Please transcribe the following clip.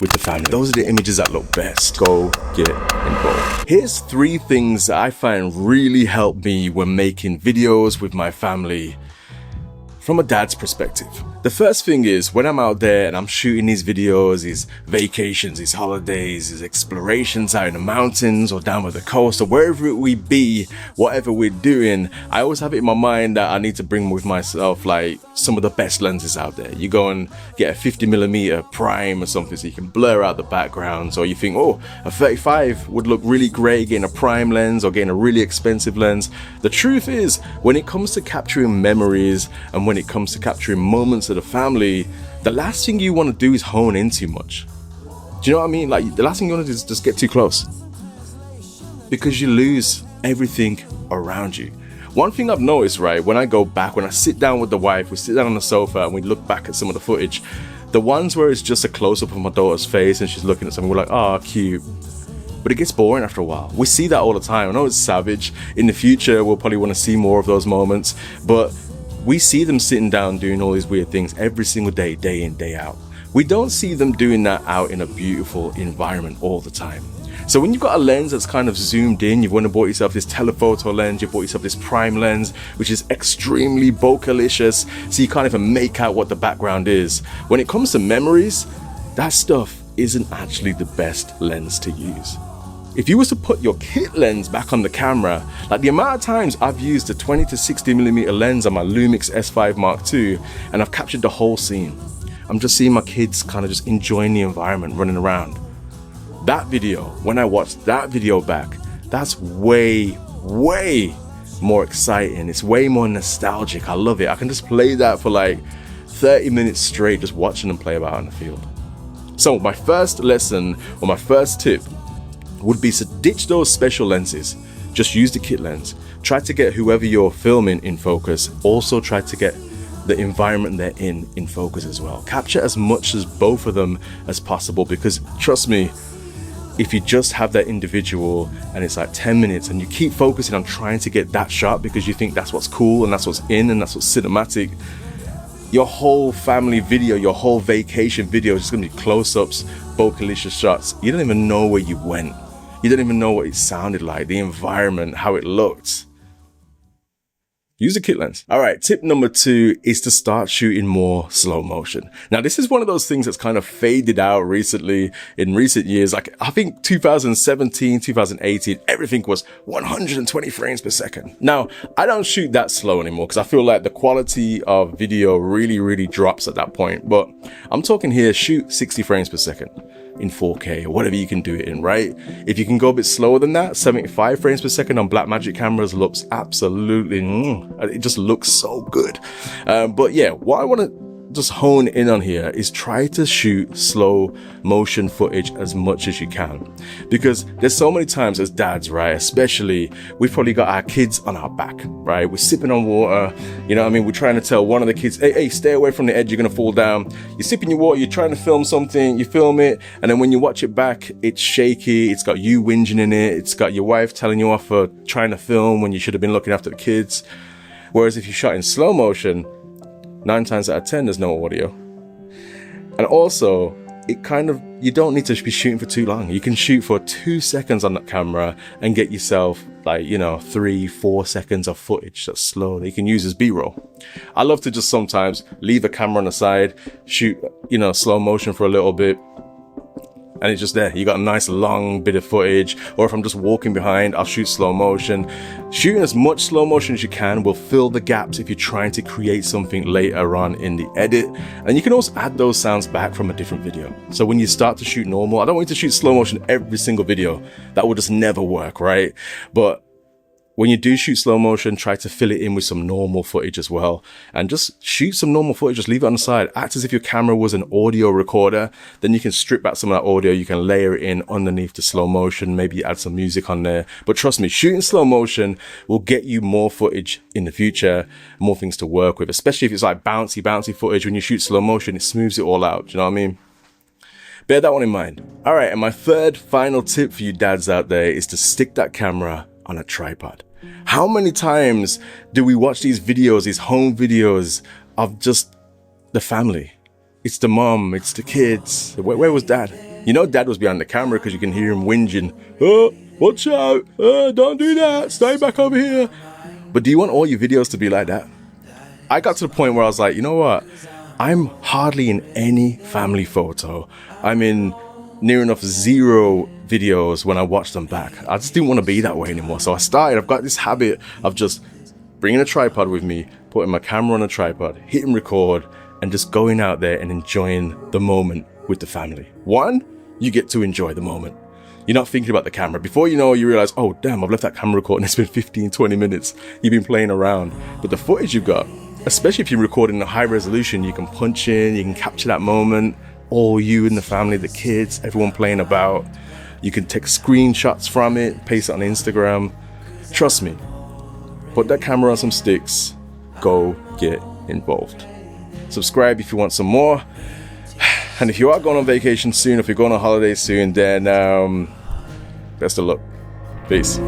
with the family. Those are the images that look best. Go get involved. Here's 3 things that I find really help me when making videos with my family from a dad's perspective. The first thing is when I'm out there and I'm shooting these videos, these vacations, these holidays, these explorations out in the mountains or down by the coast or wherever we be, whatever we're doing, I always have it in my mind that I need to bring with myself like some of the best lenses out there. You go and get a 50mm prime or something so you can blur out the backgrounds, or you think, oh, a 35 would look really great getting a prime lens or getting a really expensive lens. The truth is, when it comes to capturing memories and when it comes to capturing moments of the family, the last thing you want to do is hone in too much. Do you know what I mean? Like, the last thing you want to do is just get too close, because you lose everything around you. One thing I've noticed, right, when I go back, when I sit down with the wife, we sit down on the sofa and we look back at some of the footage, the ones where it's just a close-up of my daughter's face and she's looking at something, we're like, oh, cute. But it gets boring after a while. We see that all the time. I know it's savage. In the future, we'll probably want to see more of those moments, but we see them sitting down doing all these weird things every single day, day in, day out. We don't see them doing that out in a beautiful environment all the time. So when you've got a lens that's kind of zoomed in, you've went and bought yourself this telephoto lens, you've bought yourself this prime lens, which is extremely bokeh-licious, so you can't even make out what the background is. When it comes to memories, that stuff isn't actually the best lens to use. If you was to put your kit lens back on the camera, like the amount of times I've used a 20 to 60mm lens on my Lumix S5 Mark II, and I've captured the whole scene. I'm just seeing my kids kind of just enjoying the environment, running around. That video, when I watched that video back, that's way, way more exciting. It's way more nostalgic. I love it. I can just play that for like 30 minutes straight, just watching them play about in the field. So my first lesson, or my first tip, would be to ditch those special lenses. Just use the kit lens. Try to get whoever you're filming in focus. Also try to get the environment they're in focus as well. Capture as much as both of them as possible, because trust me, if you just have that individual and it's like 10 minutes and you keep focusing on trying to get that shot because you think that's what's cool and that's what's in and that's what's cinematic, your whole family video, your whole vacation video is just gonna be close-ups, bokeh-licious shots. You don't even know where you went. You don't even know what it sounded like, the environment, how it looked. Use a kit lens. All right, tip number 2 is to start shooting more slow motion. Now, this is one of those things that's kind of faded out recently, in recent years. Like, I think 2017, 2018, everything was 120 frames per second. Now, I don't shoot that slow anymore because I feel like the quality of video really, really drops at that point. But I'm talking here, shoot 60 frames per second in 4K or whatever you can do it in, right? If you can go a bit slower than that, 75 frames per second on Blackmagic cameras looks absolutely, it just looks so good. But yeah, what I want to just hone in on here is try to shoot slow motion footage as much as you can, because there's so many times as dads, right, especially, we've probably got our kids on our back, right? We're sipping on water, you know what I mean? We're trying to tell one of the kids, hey, stay away from the edge, you're gonna fall down. You're sipping your water, you're trying to film something, you film it, and then when you watch it back, it's shaky, it's got you whinging in it, it's got your wife telling you off for trying to film when you should have been looking after the kids. Whereas if you shot in slow motion, 9 times out of 10, there's no audio. And also, it kind of, you don't need to be shooting for too long. You can shoot for 2 seconds on that camera and get yourself like, 3-4 seconds of footage that's slow that you can use as B-roll. I love to just sometimes leave the camera on the side, shoot, slow motion for a little bit, and it's just there. You got a nice long bit of footage. Or if I'm just walking behind, I'll shoot slow motion. Shooting as much slow motion as you can will fill the gaps if you're trying to create something later on in the edit. And you can also add those sounds back from a different video. So when you start to shoot normal, I don't want you to shoot slow motion every single video. That will just never work, right? But when you do shoot slow motion, try to fill it in with some normal footage as well. And just shoot some normal footage, just leave it on the side. Act as if your camera was an audio recorder. Then you can strip back some of that audio. You can layer it in underneath the slow motion. Maybe add some music on there. But trust me, shooting slow motion will get you more footage in the future, more things to work with, especially if it's like bouncy footage. When you shoot slow motion, it smooths it all out. Do you know what I mean? Bear that one in mind. All right, and my third final tip for you dads out there is to stick that camera on a tripod. How many times do we watch these videos, these home videos of just the family? It's the mom, it's the kids. Where was dad? You know dad was behind the camera because you can hear him whinging, "Oh, watch out, don't do that, stay back over here." But do you want all your videos to be like that? I got to the point where I was like, you know what? I'm hardly in any family photo. I'm in near enough 0 videos when I watch them back. I just didn't want to be that way anymore. So I've got this habit of just bringing a tripod with me, putting my camera on a tripod, hitting record, and just going out there and enjoying the moment with the family. One, you get to enjoy the moment. You're not thinking about the camera. Before you know, you realize, oh damn, I've left that camera recording. It's been 15, 20 minutes. You've been playing around. But the footage you've got, especially if you're recording in a high resolution, you can punch in, you can capture that moment, all you and the family, the kids, everyone playing about. You can take screenshots from it, paste it on Instagram. Trust me, put that camera on some sticks, go get involved. Subscribe if you want some more. And if you are going on vacation soon, if you're going on holiday soon, then best of luck. Peace.